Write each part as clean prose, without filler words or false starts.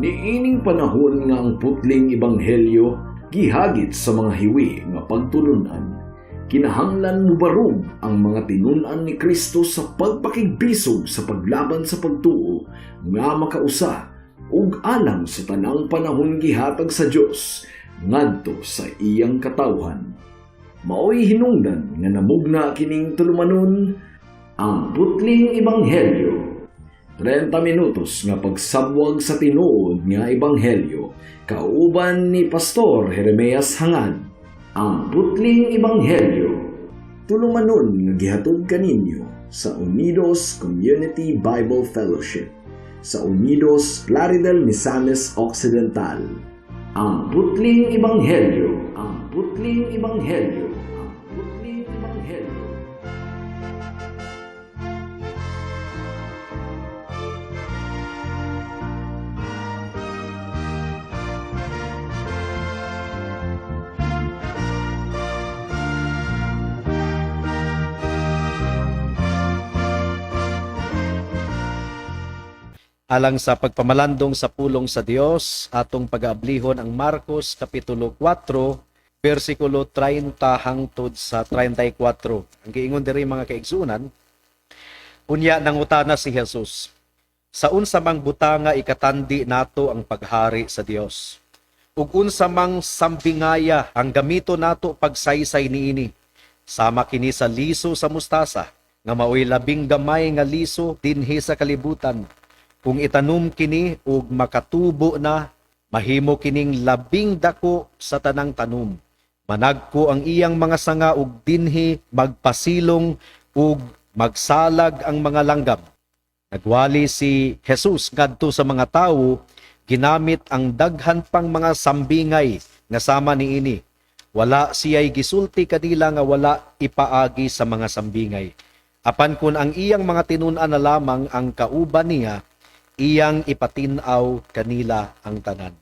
Niining panahon nga ang putling ebanghelyo gihagit sa mga hiwi nga pagtulunan. Kinahanglan mo barog ang mga tinunan ni Kristo sa pagpakigbisog sa paglaban sa pagtuo nga makausa ug alang sa tanang panahon gihatag sa Dios ngadto sa iyang katawhan. Maoy hinungdan nga namugna kining tulumanon ang putling ebanghelyo. 30 minutos nga pagsabwag sa tinuod nga ebanghelyo kauban ni Pastor Jeremias Hangad. Ang putling ebanghelyo tulumanon nga gihatod kaninyo sa Unidos Community Bible Fellowship sa Unidos Plaridel, Misamis Occidental. Ang putling ebanghelyo, ang putling ebanghelyo, ang putling ebanghelyo. Alang sa pagpamalandong sa pulong sa Dios, atong pag-aablihon ang Marcos Kapitulo 4, versikulo 30 hangtod sa 34. Ang giingon diri mga kaigsunan, unya nangutana si Jesus, sa unsa mang butanga ikatandi nato ang paghari sa Dios? Ug unsa mang sambingaya ang gamito nato pagsaysay niini? Sama kini sa liso sa mustasa, nga maoy labing gamay nga liso dinhi sa kalibutan. Kung itanom kini ug makatubo na, mahimo kining labing dako sa tanang tanom. Managko ang iyang mga sanga ug dinhi magpasilong ug magsalag ang mga langgam. Nagwali si Jesus ngadto sa mga tawo, ginamit ang daghan pang mga sambingay nga sama niini. Wala siya'y gisulti kanila nga wala ipaagi sa mga sambingay. Apan kun ang iyang mga tinunan na lamang ang kauban niya, iyang ipatinaw kanila ang tanan.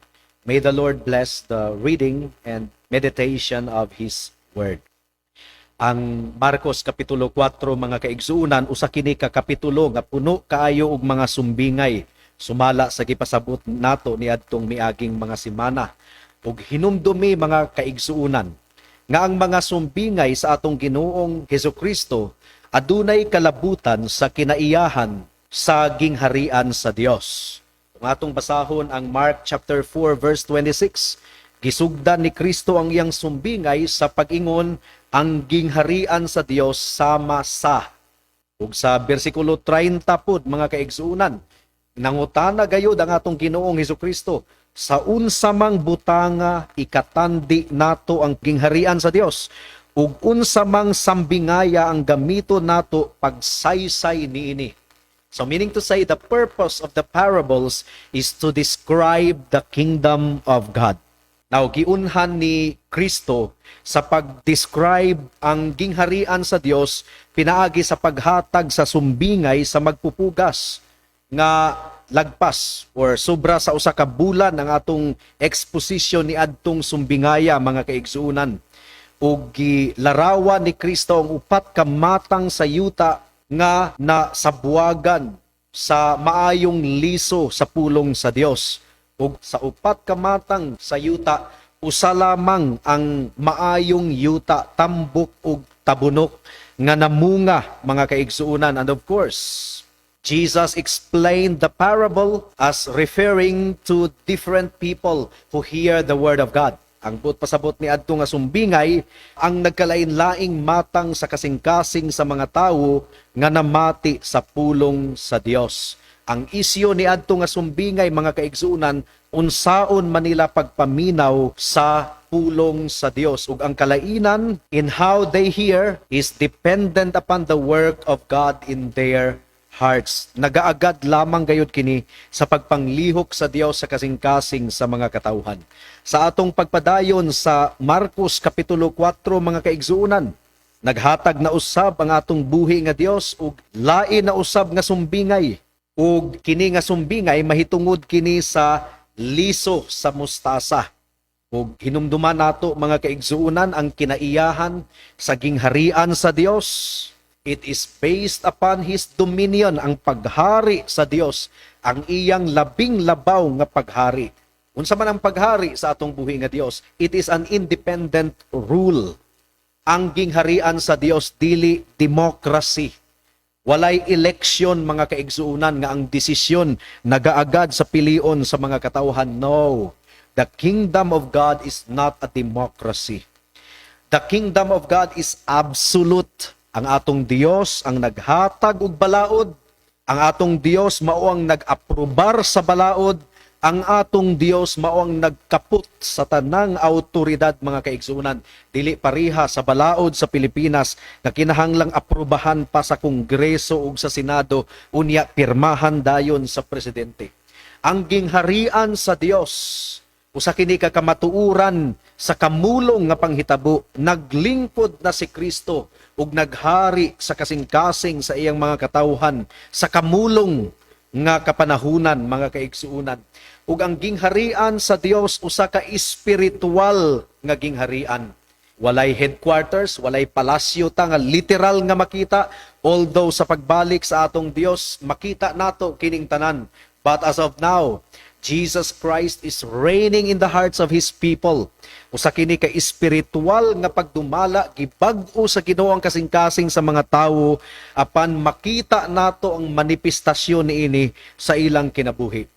May the Lord bless the reading and meditation of His Word. Ang Marcos Kapitulo 4 mga kaigsuunan, usa kini ka kapitulo nga puno kaayo og mga sumbingay. Sumala sa gipasabot nato niadtong miaging mga semana. Ug hinumdumi mga kaigsuunan nga ang mga sumbingay sa atong Ginoong Hesukristo adunay kalabutan sa kinaiyahan sa gingharian sa Dios. Kung atong basahon ang Mark chapter 4 verse 26, gisugdan ni Kristo ang iyang sumbingay sa pag-ingon ang gingharian sa Dios sama sa. Ug sa bersikulo 30 pod mga kaigsuunan, nangutana gayud ang atong Ginoong Hesukristo, sa unsa mang butanga ikatandi nato ang gingharian sa Dios, ug unsa mang sambingaya ang gamito nato pagsaysay niini. So meaning to say, the purpose of the parables is to describe the kingdom of God. Now, giunhan ni Kristo sa pag-describe ang gingharian sa Dios, pinaagi sa paghatag sa sumbingay sa magpupugas nga lagpas or sobra sa usa ka bulan ang atong exposition ni adtong sumbingaya mga kaigsuunan. Ug gilarawan ni Kristo ang upat ka matang sa yuta nga nasabuagan sa maayong liso sa pulong sa Dios. Ug sa upat ka matang sa yuta, usa lamang ang maayong yuta, tambok ug tabunok nga namunga mga kaigsuunan. And of course, Jesus explained the parable as referring to different people who hear the word of God. Ang pasabot ni adto nga sumbingay ang nagkalain-laing matang sa kasing-kasing sa mga tawo nga namati sa pulong sa Dios. Ang isyu ni adto nga sumbingay mga kaigsuunan, unsaon man nila pagpaminaw sa pulong sa Dios, ug ang kalainan in how they hear is dependent upon the work of God in their hearts. Nagaagad lamang gayud kini sa pagpanglihok sa Dios sa kasing-kasing sa mga katawhan. Sa atong pagpadayon sa Marcos Kapitulo 4 mga kaigsuunan, naghatag na usab ang atong buhi nga Dios ug lain na usab nga sumbingay. Ug kini nga sumbingay mahitungod kini sa liso sa mustasa. Ug hinumduman nato mga kaigsuunan ang kinaiyahan sa gingharian sa Dios. It is based upon His dominion, ang paghari sa Dios, ang iyang labing labaw nga paghari. Unsa man ang paghari sa atong buhi nga Dios, it is an independent rule. Ang gingharian sa Dios dili democracy. Walay eleksyon mga kaigsuunan nga ang desisyon nagaagad sa pilion sa mga katawhan. No. The kingdom of God is not a democracy. The kingdom of God is absolute. Ang atong Dios ang naghatag og balaod. Ang atong Dios mao ang nag-aprobar sa balaod. Ang atong Dios mao ang nagkaput sa tanang autoridad mga kaigsuunan. Dili pariha sa balaod sa Pilipinas nga kinahanglang aprubahan pa sa Kongreso ug sa Senado unya pirmahan dayon sa presidente. Ang gingharian sa Dios usa kini ka kamatuoran sa kamulong nga panghitabo, naglingkod na si Kristo ug naghari sa kasing-kasing sa iyang mga katawhan sa kamulong nga kapanahunan mga kaigsuunan. Ug ang gingharian sa Dios usa ka espiritual nga gingharian. Walay headquarters, walay palasyo ta nga literal nga makita, although sa pagbalik sa atong Dios makita nato kining tanan. But as of now, Jesus Christ is reigning in the hearts of His people. Usa kini ka espiritual nga pagdumala gibag-o sa Ginoo ang kasing-kasing sa mga tawo apan makita nato ang manifestasyon niini sa ilang kinabuhi.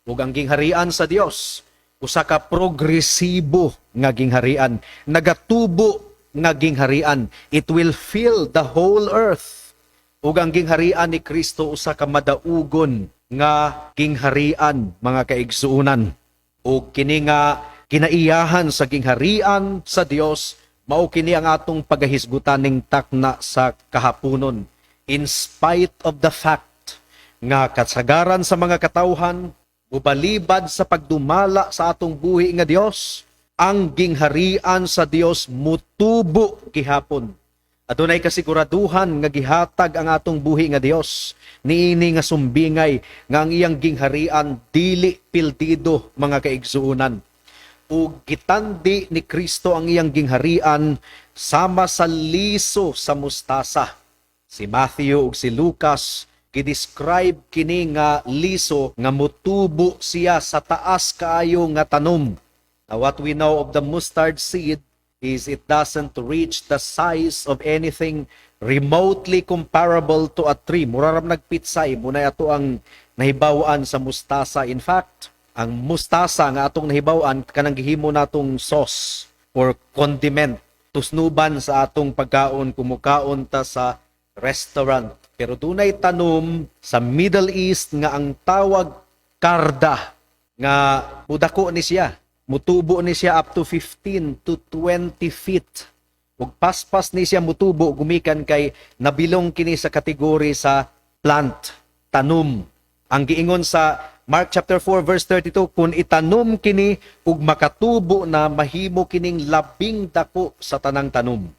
Ug ang gingharian sa Dios usa ka progresibo nga gingharian, nagatubo nga gingharian. It will fill the whole earth. Ug ang gingharian ni Kristo usa ka madaugon nga gingharian mga kaigsuunan. O kini nga kinaiyahan sa gingharian sa Dios mao kini ang atong pagahisgutan ning takna sa kahaponon. In spite of the fact nga kasagaran sa mga katawhan ubalibad sa pagdumala sa atong buhi nga Dios, ang gingharian sa Dios mutubo gihapon. Adunay kasiguraduhan nga gihatag ang atong buhi nga Dios niini nga sumbingay nga ang iyang gingharian dili pildido mga kaigsuunan. Ug gitandi ni Kristo ang iyang gingharian sama sa liso sa mustasa. Si Matthew ug si Lucas gidescribe kini nga liso nga mutubo siya sa taas kaayo nga tanom. Now, what we know of the mustard seed is it doesn't reach the size of anything remotely comparable to a tree. Mura ram nagpitsay, muna ato ang nahibawan sa mustasa. In fact, ang mustasa nga atong nahibawan, kanang gihimo natong sauce or condiment. Tusnuban sa atong pagkaon, kumukaon ta sa restaurant. Pero dunay tanom sa Middle East nga ang tawag karda, nga mudako ni siya. Mutubo ni siya up to 15 to 20 feet. Ug paspas ni siya mutubo gumikan kay nabilong kini sa kategori sa plant, tanom. Ang giingon sa Mark chapter 4 verse 32, kung itanom kini ug makatubo na mahimo kining labing dako sa tanang tanom.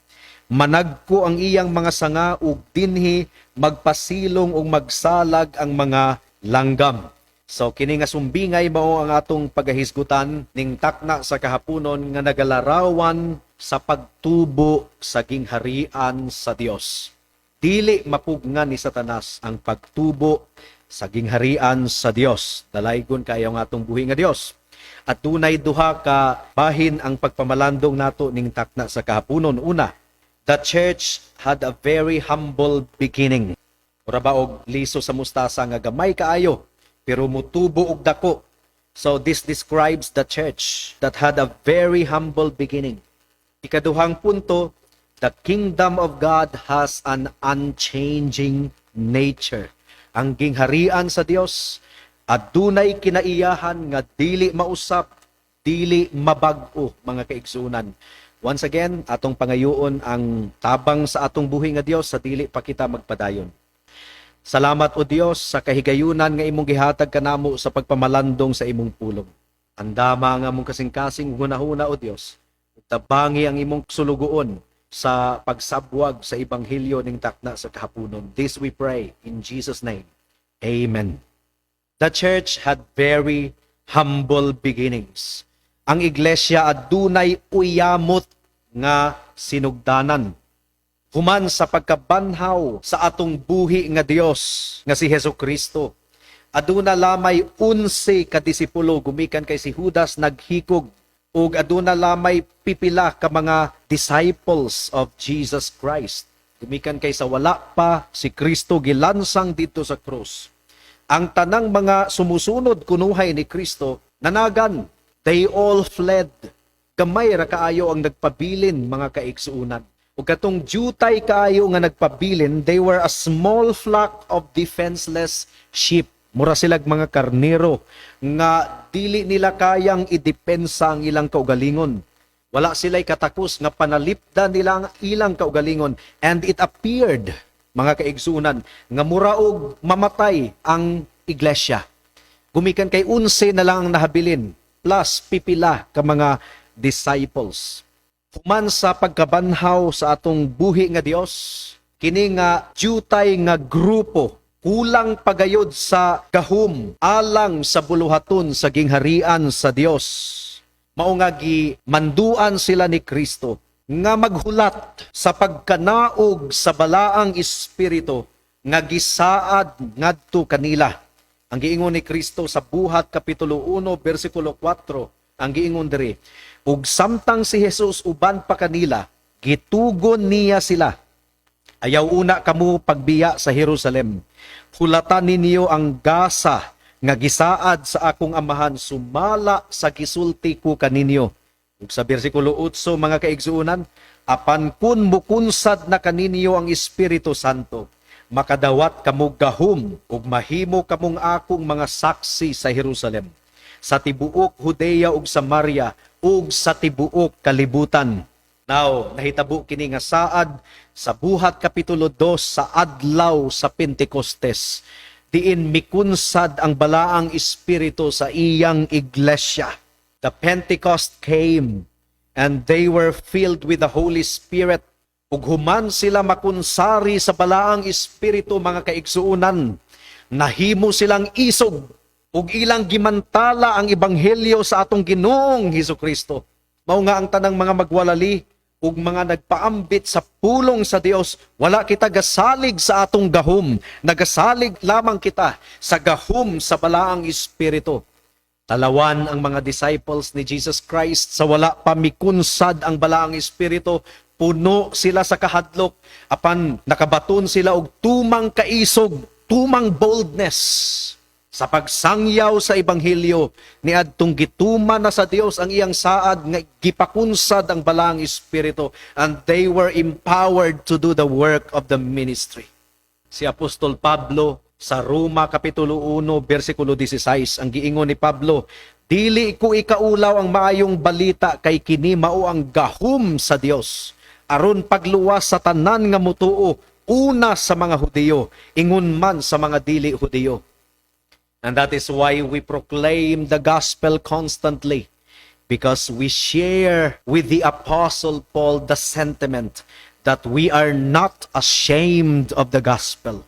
Managko ang iyang mga sanga ug dinhi magpasilong ug magsalag ang mga langgam. So kini nga sumbingay mao ang atong pagahisgutan ning takna sa kahaponon nga nagalarawan sa pagtubo sa gingharian sa Dios. Dili mapugnan ni Satanas ang pagtubo sa gingharian sa Dios. Dalaygon kayo nga atong buhi nga Dios. At tunay duha ka bahin ang pagpamalandong nato ning takna sa kahaponon. Una, the church had a very humble beginning. Ora ba og liso sa mustasa nga gamay kaayo pero mutubo og dako. So this describes the church that had a very humble beginning. Ikaduhang punto, the kingdom of God has an unchanging nature. Ang gingharian sa Dios adunay kinaiyahan nga dili mausap, dili mabag-o mga kaigsunan. Once again, atong pangayoon ang tabang sa atong buhi nga Dios sa dili pa kita magpadayon. Salamat o Dios sa kahigayunan nga imong gihatag kanamo sa pagpamalandong sa imong pulong. Andama nga mong kasing-kasing hunahuna o Dios. Tabangi ang imong sulugoon sa pagsabwag sa ebanghelyo ning takna sa kahaponon. This we pray in Jesus' name. Amen. The church had very humble beginnings. Ang iglesia adunay uyamot nga sinugdanan. human sa pagkabanhaw sa atong buhi nga Dios nga si Hesukristo. Aduna lamay 11 ka disipulo gumikan kay si Judas naghikog, ug aduna lamay pipila ka mga disciples of Jesus Christ. Gumikan kay sa wala pa si Kristo gilansang dito sa krus. Ang tanang mga sumusunod kunuhay ni Kristo nanagan, they all fled. Gamay ra kaayo ang nagpabilin, mga kaigsuunan. Ug katong jutay kaayo nga nagpabilin, they were a small flock of defenseless sheep. Mura silag mga karnero nga dili nila kayang idepensa ang ilang kaugalingon. Wala sila'y katakos nga panalipdan nila ang ilang kaugalingon. And it appeared, mga kaigsunan, nga muraog mamatay ang iglesia. Gumikan kay 11 na lang ang nahabilin, plus pipila ka mga disciples. Human sa pagkabanhaw sa atong buhi nga Dios, kini nga jutay nga grupo, kulang pagayod sa gahum, alang sa buluhaton sa gingharian sa Dios. Mao nga manduan sila ni Kristo nga maghulat sa pagkanaog sa balaang espiritu nga gisaad ngadto kanila. Ang giingon ni Kristo sa Buhat kapitulo 1 bersikulo 4, ang giingon diri, ug samtang si Jesus uban pa kanila, gitugon niya sila. Ayaw una kamo pagbiya sa Jerusalem. Hulatan ninyo ang gasa nga gisaad sa akong amahan, sumala sa gisulti ko kaninyo. Ug sa bersikulo 8, mga kaigsuunan, apan kun mukunsad na kaninyo ang Espiritu Santo, makadawat kamo gahom ug mahimo kamong akong mga saksi sa Jerusalem, sa tibuok Judea ug Samaria ug sa tibuok kalibutan. Now, nahitabo kini nga saad sa Buhat kapitulo 2 sa adlaw sa Pentecostes, diin mikunsad ang balaang espiritu sa iyang iglesia. The Pentecost came and they were filled with the Holy Spirit. Ug human sila makunsari sa balaang espiritu, mga kaigsuunan, nahimo silang isog ug ilang gimantala ang ebanghelyo sa atong Ginoong Hesukristo. Mao nga ang tanang mga magwalali ug mga nagpaambit sa pulong sa Dios, wala kita gasalig sa atong gahom, nagasalig lamang kita sa gahom sa balaang espiritu. Talawan ang mga disciples ni Jesus Christ sa wala pa mikunsad ang balaang espiritu, puno sila sa kahadlok, apan nakabaton sila og tumang kaisog, tumang boldness sa pagsangyaw sa ebanghelyo ni adtong gituman na sa Dios ang iyang saad nga gipakunsad ang balaang espiritu, and they were empowered to do the work of the ministry. Si Apostol Pablo sa Roma kapitulo 1 bersikulo 16, ang giingon ni Pablo, dili ko ikaulaw ang maayong balita kay kini mao ang gahom sa Dios aron pagluwas sa tanan nga mutuo, una sa mga Hudiyo, ingon man sa mga dili Hudiyo. And that is why we proclaim the gospel constantly, because we share with the Apostle Paul the sentiment that we are not ashamed of the gospel.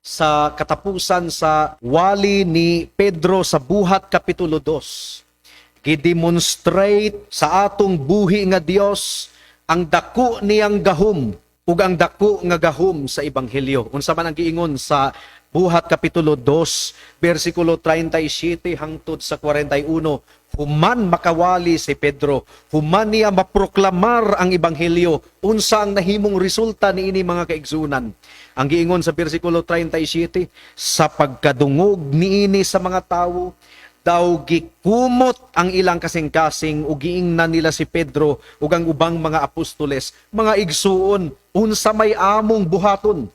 Sa katapusan sa wali ni Pedro sa Buhat kapitulo 2, gidemonstrate sa atong buhi nga Dios ang dako niyang gahom ug ang dako nga gahom sa ebanghelyo. Unsa man ang giingon sa Buhat kapitulo 2 bersikulo 37 hangtod sa 41, human makawali si Pedro, human niya maproklamar ang ebanghelyo, unsa ang nahimong resulta niini, mga kaigsunan. Ang giingon sa bersikulo 37, sa pagkadungog niini sa mga tawo, daw gikumot ang ilang kasing-kasing ug giingnan nila si Pedro ug ang ubang mga apostoles, mga igsuon, unsa may among buhaton.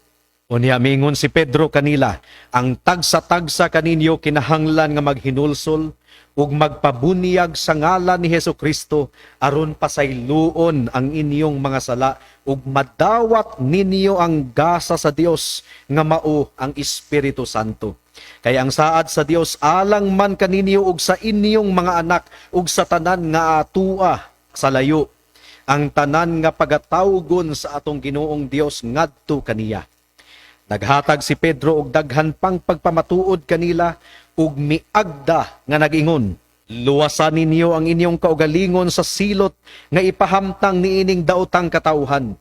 Unya mingon si Pedro kanila, ang tagsa-tagsa kaninyo kinahanglan nga maghinulsol ug magpabunyag sa ngalan ni Hesukristo aron pasayloon ang inyong mga sala ug madawat ninyo ang gasa sa Dios nga mao ang Espiritu Santo. Kay ang saad sa Dios alang man kaninyo ug sa inyong mga anak ug sa tanan nga atua sa layo, ang tanan nga pagatawgon sa atong Ginoong Dios ngadto kaniya. Naghatag si Pedro og daghan pang pagpamatuod kanila ug miagda nga nagingon, luwasan ninyo ang inyong kaugalingon sa silot nga ipahamtang niining daotang katawhan.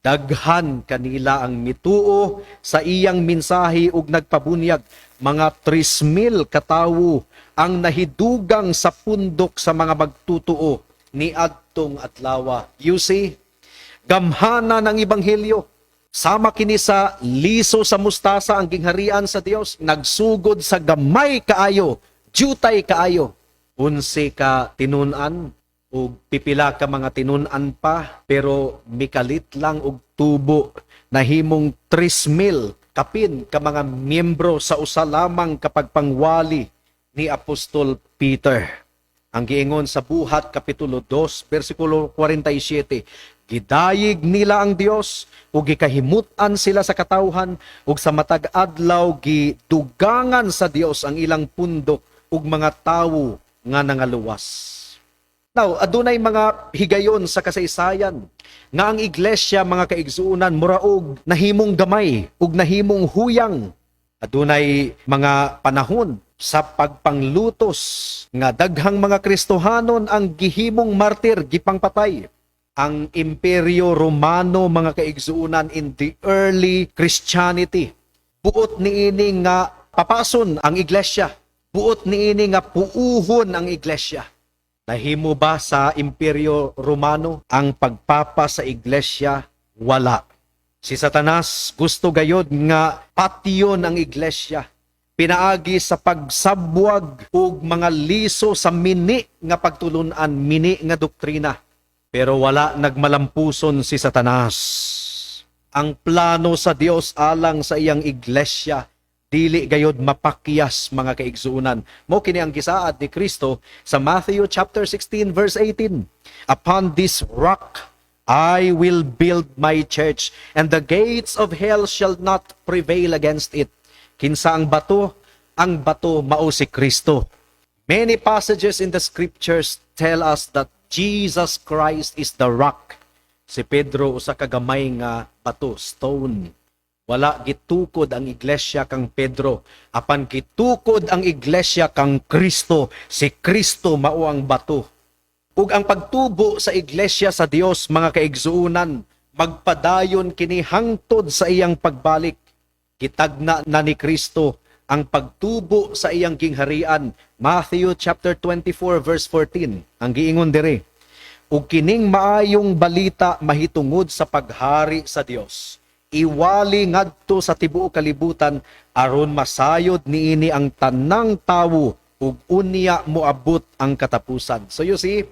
Daghan kanila ang mituo sa iyang mensahe ug nagpabunyag. Mga 3,000 katawo ang nahidugang sa pundok sa mga magtutuo ni adtong adlaw. You see, gamhana ng ebanghelyo. Sama kini sa liso sa mustasa ang gingharian sa Dios, nagsugod sa gamay kaayo, jutay kaayo. 11 ka tinunan o pipila ka mga tinunan pa, pero mikalit lang og tubo na himong 3,000 kapin ka mga miyembro sa usa lamang kapagpangwali ni Apostol Peter. Ang giingon sa Buhat Kapitulo 2, versikulo 47, gidayig nila ang Dios ug gikahimutan sila sa katawhan ug sa matag adlaw gidugangan sa Dios ang ilang pundok ug mga tawo nga nangaluwas. Now, adunay mga higayon sa kasaysayan nga ang iglesia mga kaigsuunan muraog nahimong gamay ug nahimong huyang. Adunay mga panahon sa pagpanglutos nga daghang mga Kristohanon ang gihimong martir, gipangpatay. Ang Imperyo Romano mga kaigsuunan in the early Christianity, buot niini nga papason ang iglesia, buot niini nga puuhon ang iglesia. Nahimo ba sa Imperyo Romano ang pagpapa sa iglesia? Wala. Si Satanas gusto gayod nga patyon ang iglesia. Pinaagi sa pagsabwag ug mga liso sa mini nga pagtulunan, mini nga doktrina. Pero wala nagmalampuson si Satanas. Ang plano sa Dios alang sa iyang iglesia dili gayod mapakyas mga kaigsuunan. Mo kini ang gisaad ni Kristo sa Matthew chapter 16 verse 18. Upon this rock I will build my church, and the gates of hell shall not prevail against it. Kinsa ang bato? Ang bato mao si Kristo. Many passages in the scriptures tell us that Jesus Christ is the rock. Si Pedro usa ka gamay nga bato, stone. Wala gitukod ang iglesia kang Pedro, apan gitukod ang iglesia kang Kristo. Si Kristo mao ang bato. Ug ang pagtubo sa iglesia sa Dios mga kaigsuunan, magpadayon kini hangtod sa iyang pagbalik. Gitagna na ni Kristo ang pagtubo sa iyang gingharian. Matthew chapter 24 verse 14. Ang giingon diri, ug kining maayong balita mahitungod sa paghari sa Dios, iwali ngadto sa tibuok kalibutan aron masayod niini ang tanang tawo ug unya moabot ang katapusan. So you see,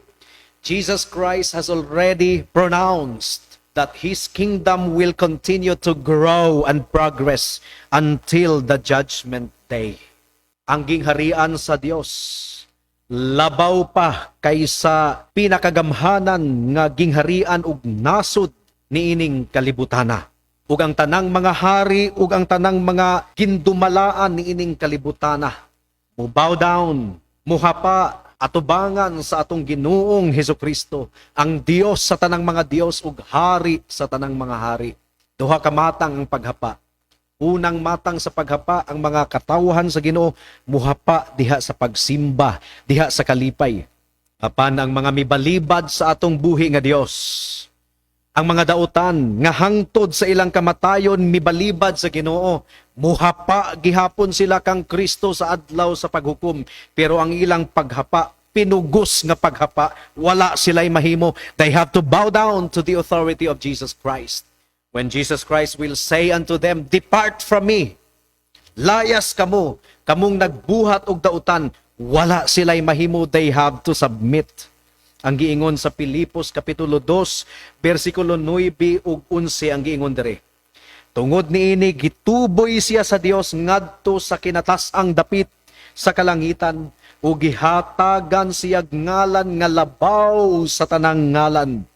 Jesus Christ has already pronounced that His kingdom will continue to grow and progress until the judgment day. Ang gingharian sa Dios labaw pa kaysa pinakagamhanan nga gingharian ug nasod niining kalibutana. Ug ang tanang mga hari ug ang tanang mga gindumalaan niining kalibutana mo bow down, muhapa, atubangan sa atong Ginoong Hesukristo, ang Dios sa tanang mga Dios ug hari sa tanang mga hari. Duha ka matang ang paghapa. Unang matang sa paghapa, ang mga katawhan sa Ginoo muhapa diha sa pagsimba, diha sa kalipay. Apan ang mga mibalibad sa atong buhi nga Dios, ang mga dautan nga hangtod sa ilang kamatayon mibalibad sa Ginoo, muhapa gihapon sila kang Kristo sa adlaw sa paghukom, pero ang ilang paghapa pinugos nga paghapa, wala sila'y mahimo. They have to bow down to the authority of Jesus Christ. When Jesus Christ will say unto them, depart from me, layas kamo, kamong nagbuhat og dautan, wala sila'y mahimo. They have to submit. Ang giingon sa Pilipos Kapitulo 2, versikulo 9 ug 11 ang giingon diri. Tungod niini gituboy siya sa Dios ngadto sa kinatas-ang dapit sa kalangitan ug gihatagan siya ngalan nga labaw sa tanang ngalan.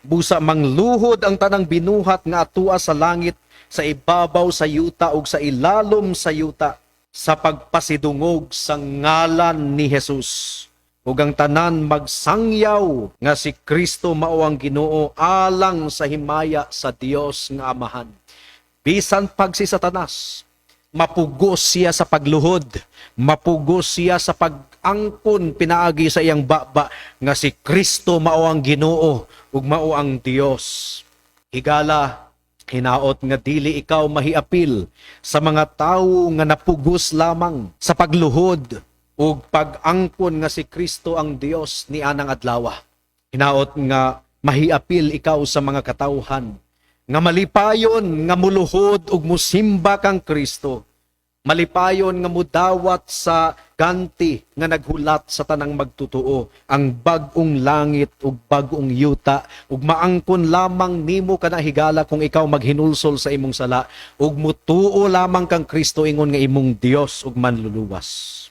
Busa mangluhod ang tanang binuhat nga atua sa langit, sa ibabaw sa yuta ug sa ilalom sa yuta, sa pagpasidungog sa ngalan ni Jesus. Ug ang tanan magsangyaw nga si Kristo mao ang Ginoo alang sa himaya sa Dios nga Amahan. Bisan pag si Satanas, mapugos siya sa pagluhod, mapugos siya sa pag-angkon pinaagi sa iyang baba nga si Kristo mao ang Ginoo ug mao ang Dios. Higala Hinaot nga dili ikaw mahiapil sa mga tawo nga napugos lamang sa pagluhod ug pag-angkon nga si Kristo ang Dios ni anang adlaw. Hinaot nga mahiapil ikaw sa mga katawhan nga malipayon nga muluhod ug musimba kang Kristo. Malipayon nga mudawat sa ganti nga naghulat sa tanang magtutuo, ang bag-ong langit ug bag-ong yuta, ug maangkon lamang nimo kanahigala kung ikaw maghinulsol sa imong sala, ug mutuo lamang kang Kristo ingon nga imong Dios ug manluluwas.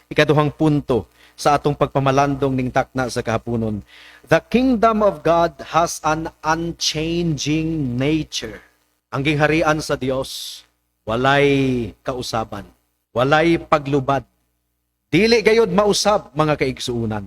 Ikaduhang punto sa atong pagpamalandong ning takna sa kahaponon. The kingdom of God has an unchanging nature. Ang gingharian sa Dios walay kausaban, walay paglubad. Dili gayud mausab mga kaigsuunan.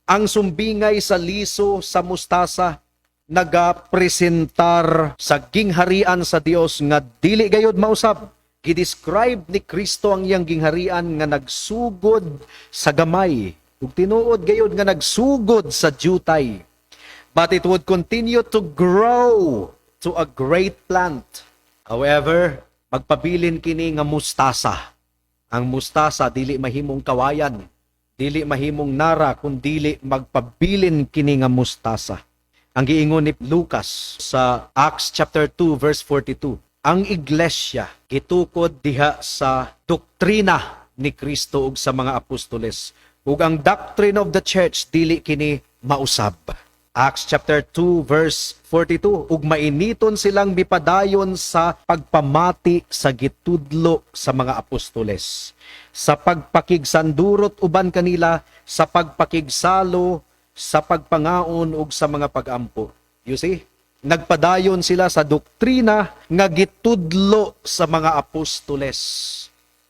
Ang sumbingay sa liso sa mustasa nagapresentar sa gingharian sa Dios nga dili gayud mausab. Gidescribe ni Kristo ang iyang gingharian nga nagsugod sa gamay ug tinuod gayud nga nagsugod sa jutay. But it would continue to grow to a great plant. However, magpabilin kini nga mustasa. Ang mustasa dili mahimong kawayan, dili mahimong nara kun dili magpabilin kini nga mustasa. Ang giingon ni Lucas sa Acts chapter 2 verse 42. Ang iglesia gitukod diha sa doktrina ni Kristo ug sa mga apostoles. Ug ang doctrine of the church dili kini mausab. Acts chapter 2 verse 42, ug mainiton silang mipadayon sa pagpamati sa gitudlo sa mga apostoles, sa pagpakigsandurot uban kanila, sa pagpakigsalo, sa pagpangaon ug sa mga pagampo. You see? Nagpadayon sila sa doktrina nga gitudlo sa mga apostoles.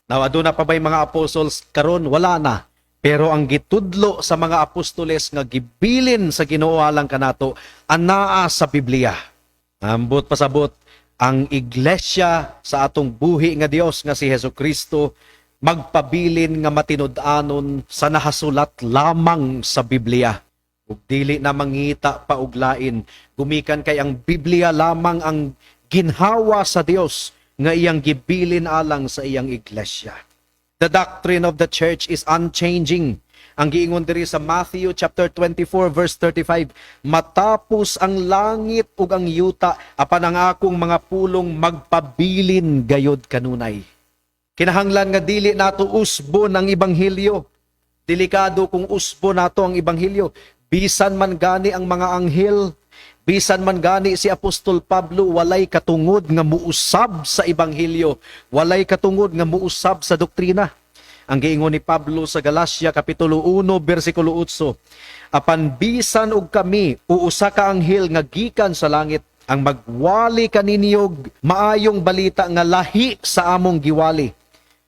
Now, aduna pa ba'y mga apostles karon? Wala na. Pero ang gitudlo sa mga apostoles nga gibilin sa Ginoo alang kanato anaa sa Biblia. Ambot pasabot ang iglesia sa atong buhi nga Dios nga si Hesukristo magpabilin nga matinud-anon sa nahasulat lamang sa Biblia. Ug dili na mangita pa og lain, gumikan kay ang Biblia lamang ang ginhawa sa Dios nga iyang gibilin alang sa iyang iglesia. The doctrine of the church is unchanging. Ang giingon diri sa Matthew chapter 24 verse 35, matapos ang langit ug ang yuta, apan ang akong mga pulong magpabilin gayod kanunay. Kinahanglan nga dili nato usbon ang ebanghelyo. Delikado kung usbon nato ang ebanghelyo. Bisan man gani ang mga anghel, bisan man gani si Apostol Pablo, walay katungod nga muusab sa ebanghelyo, walay katungod nga muusab sa doktrina. Ang giingon ni Pablo sa Galacia kapitulo 1 bersikulo 8, apan bisan og kami uusa ka anghel nga gikan sa langit ang magwali kaninyog maayong balita nga lahi sa among giwali,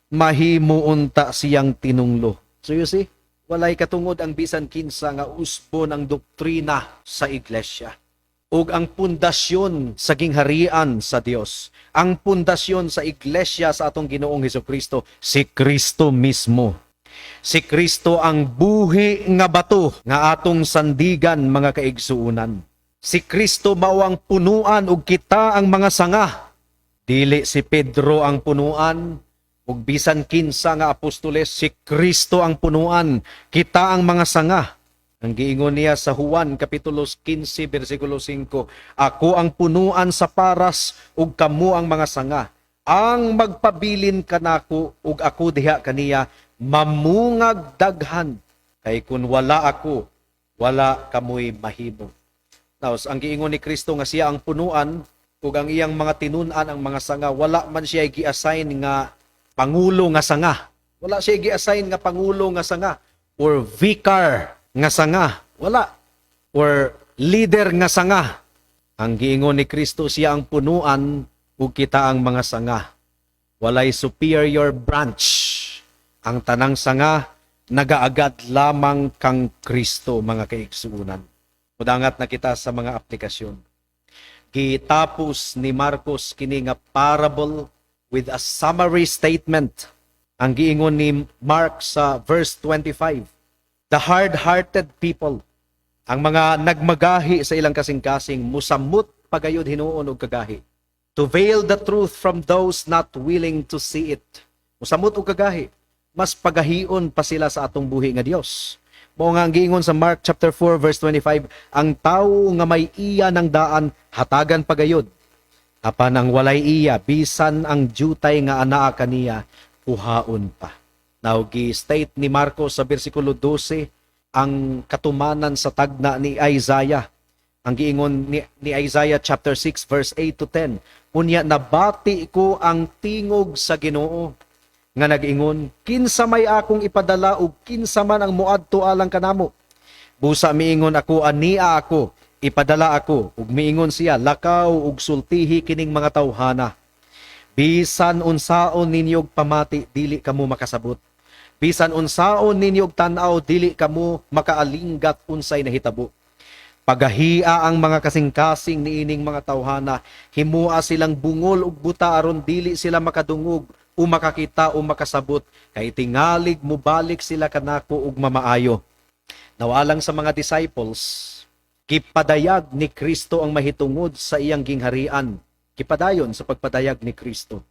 mahimo unta siyang tinunglo. So you see, walay katungod ang bisan kinsa nga usbon ang doktrina sa iglesia. Ug ang pundasyon sa gingharian sa Dios, ang pundasyon sa iglesia sa atong Ginoong Hesukristo, si Kristo mismo. Si Kristo ang buhi nga bato nga atong sandigan mga kaigsuunan. Si Kristo mao ang punuan ug kita ang mga sanga. Dili si Pedro ang punuan ug bisan kinsa nga apostoles, si Kristo ang punuan, kita ang mga sanga. Ang giingon niya sa Juan kapitulo 15 bersikulo 5, ako ang punuan sa paras ug kamo ang mga sanga. Ang magpabilin kanako ug ako diha kaniya, mamungag daghan. Kay kun wala ako, wala kamoy mahimo. Now, ang giingon ni Kristo nga siya ang punuan ug ang iyang mga tinunan ang mga sanga, wala man siya gi-assign nga pangulo nga sanga. Wala siya gi-assign nga pangulo nga sanga or vicar nga sanga, wala. Or leader nga sanga. Ang giingon ni Kristo, siya ang punuan ug kita ang mga sanga. Walay superior branch. Ang tanang sanga nagaagad lamang kang Kristo mga kaigsuunan. Mudangat na kita sa mga aplikasyon. Gitapos ni Marcos kini nga parable with a summary statement. Ang giingon ni Mark sa verse 25, the hard-hearted people, ang mga nagmagahi sa ilang kasing-kasing, musamot pagayod hinuon og kagahi. to veil the truth from those not willing to see it. Musamot o kagahi, mas pagahion pa sila sa atong buhi nga Dios. Mao nga ang giingon sa Mark chapter 4 verse 25, ang tawo nga may iya ng daan hatagan pagayod. Apan ang walay iya bisan ang jutay nga anaa kaniya kuhaon pa. Now gi-state ni Marcos sa bersikulo 12 ang katumanan sa tagna ni Isaiah. Ang giingon ni Isaiah chapter 6 verse 8 to 10. Unya nabati ko ang tingog sa Ginoo nga nag-ingon, kinsa may akong ipadala ug kinsa man ang muadto alang kanamo. Busa miingon ako, ania ako, ipadala ako, ug miingon siya, lakaw ug sultihi kining mga tawhana. Bisan unsaon ninyog pamati, dili kamo makasabot. Bisan unsaon ninyog tan-aw, dili kamo makaalinggat unsay nahitabo. Pagahia ang mga kasing-kasing niining mga tawhana, himua silang bungol ug buta aron dili sila makadungog o makakita o makasabot, kay tingalig mo balik sila kanako ug mamaayo. Nawalang sa mga disciples, kipadayag ni Kristo ang mahitungod sa iyang gingharian. Kipadayon sa pagpadayag ni Kristo.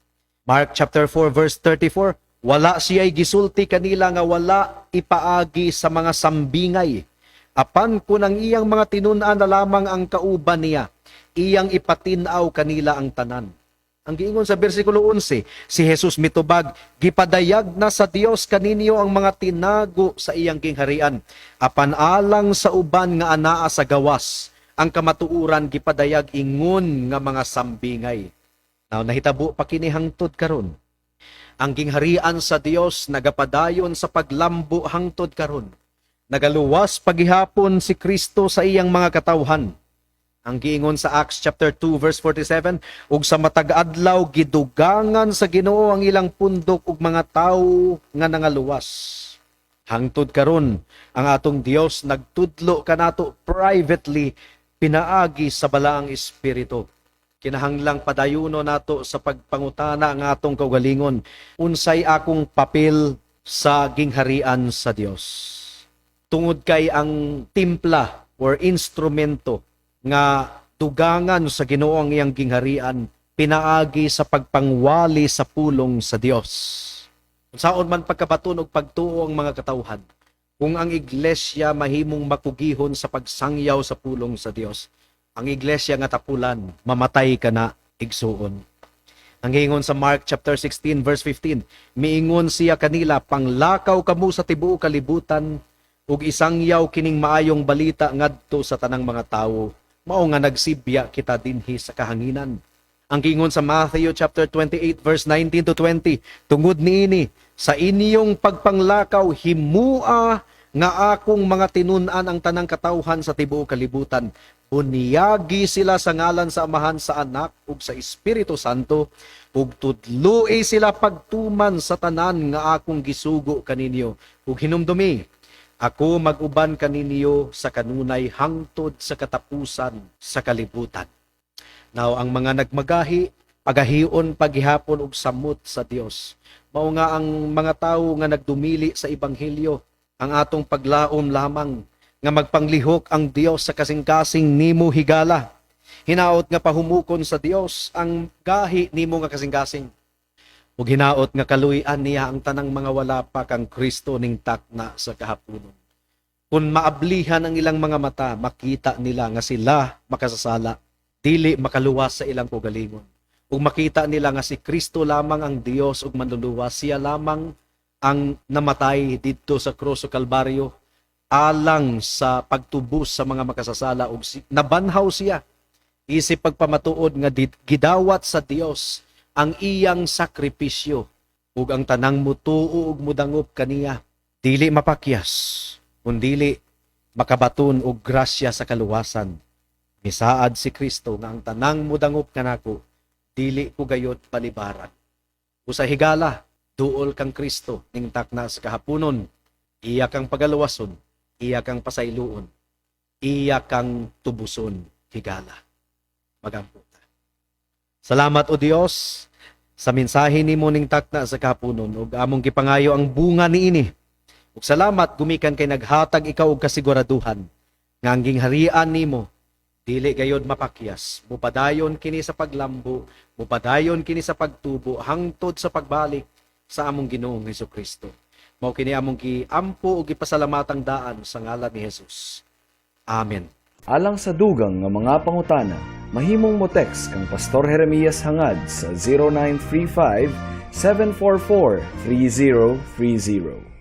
Mark chapter 4 verse 34, wala siya'y gisulti kanila nga wala ipaagi sa mga sambingay. Apan kung ang iyang mga tinun-an na lamang ang kauban niya, iyang ipatinaw kanila ang tanan. Ang giingon sa bersikulo 11, si Jesus mitubag, gipadayag na sa Dios kaninyo ang mga tinago sa iyang gingharian. Apan alang sa uban nga anaa sa gawas, ang kamatuuran gipadayag ingon nga mga sambingay. Now nahitabo pa kini hangtod karon. Ang gingharian sa Dios nagapadayon sa paglambo hangtod karon. Nagaluwas pagihapon si Kristo sa iyang mga katawhan. Ang giingon sa Acts chapter 2 verse 47, ug sa matag adlaw gidugangan sa Ginoo ang ilang pundok ug mga tawo nga nangaluwas. Hangtod karon ang atong Dios nagtudlo kanato privately pinaagi sa balaang espiritu. Kinahanglang padayuno nato sa pagpangutana ang atong kaugalingon, unsay akong papel sa gingharian sa Dios. Tungod kay ang timpla or instrumento nga dugangan sa Ginoo ang iyang gingharian, pinaagi sa pagpangwali sa pulong sa Dios. Unsaon man pagkabaton og pagtuo ang mga katawhan, kung ang iglesia mahimong makugihon sa pagsangyaw sa pulong sa Dios, ang iglesia nga tapulan, mamatay ka na igsuon. Ang giingon sa Mark chapter 16 verse 15, miingon siya kanila, panglakaw kamo sa tibuok kalibutan ug isangyaw kining maayong balita ngadto sa tanang mga tawo. Mao nga nagsibya kita dinhi sa kahanginan. Ang giingon sa Matthew chapter 28 verse 19 to 20, tungod niini sa inyong pagpanglakaw himua nga akong mga tinun-an ang tanang katawhan sa tibuok kalibutan. Bunyagi sila sa ngalan sa Amahan, sa Anak ug sa Espiritu Santo, ug tudloi sila pagtuman sa tanan nga akong gisugo kaninyo. Ug hinumdumi, ako mag-uban kaninyo sa kanunay hangtod sa katapusan sa kalibutan. Now, ang mga nagmagahi, pagahion, paghihapon ug samot sa Dios. Mao nga ang mga tawo nga nagdumili sa ebanghelyo, ang atong paglaom lamang nga magpanglihok ang Dios sa kasing-kasing nimo higala. Hinaot nga pahumukon sa Dios ang gahi nimo nga kasing-kasing. Ug hinaot nga kaluy-an niya ang tanang mga wala pa kang Kristo ning takna sa kahaponon. Kung maablihan ang ilang mga mata, makita nila nga sila makasasala, dili makaluwas sa ilang kaugalingon. Ug makita nila nga si Kristo lamang ang Dios ug manluluwas, siya lamang ang namatay didto sa krus o Kalbaryo alang sa pagtubos sa mga makasasala ug nabanhaw siya isip pagpamatuod nga gidawat sa Dios ang iyang sakripisyo ug ang tanang mutuo ug mudangop kaniya dili mapakyas kundili makabaton og grasya sa kaluwasan. Misaad si Kristo nga ang tanang mudangop kanako dili ko gayud palibaran. Usa higala duol kang Kristo ning takna sa kahaponon, iya kang pagaluwason, iya kang pasayloon, iya kang tubuson higala. Magampo. Salamat o Dios sa mensahe nimo ning takna sa kahaponon ug among gipangayo ang bunga niini. Ug salamat gumikan kay naghatag ikaw og kasiguraduhan nga ang gingharian nimo Dili gayod mapakyas, mupadayon kini sa paglambo, mupadayon kini sa pagtubo, hangtod sa pagbalik sa among Ginoong Hesukristo. Mao kini among giampo ug gipasalamatang daan sa ngalan ni Jesus. Amen. Alang sa dugang nga mga pangutana, mahimong mo text kang Pastor Jeremias hangad sa 0935 744 3030.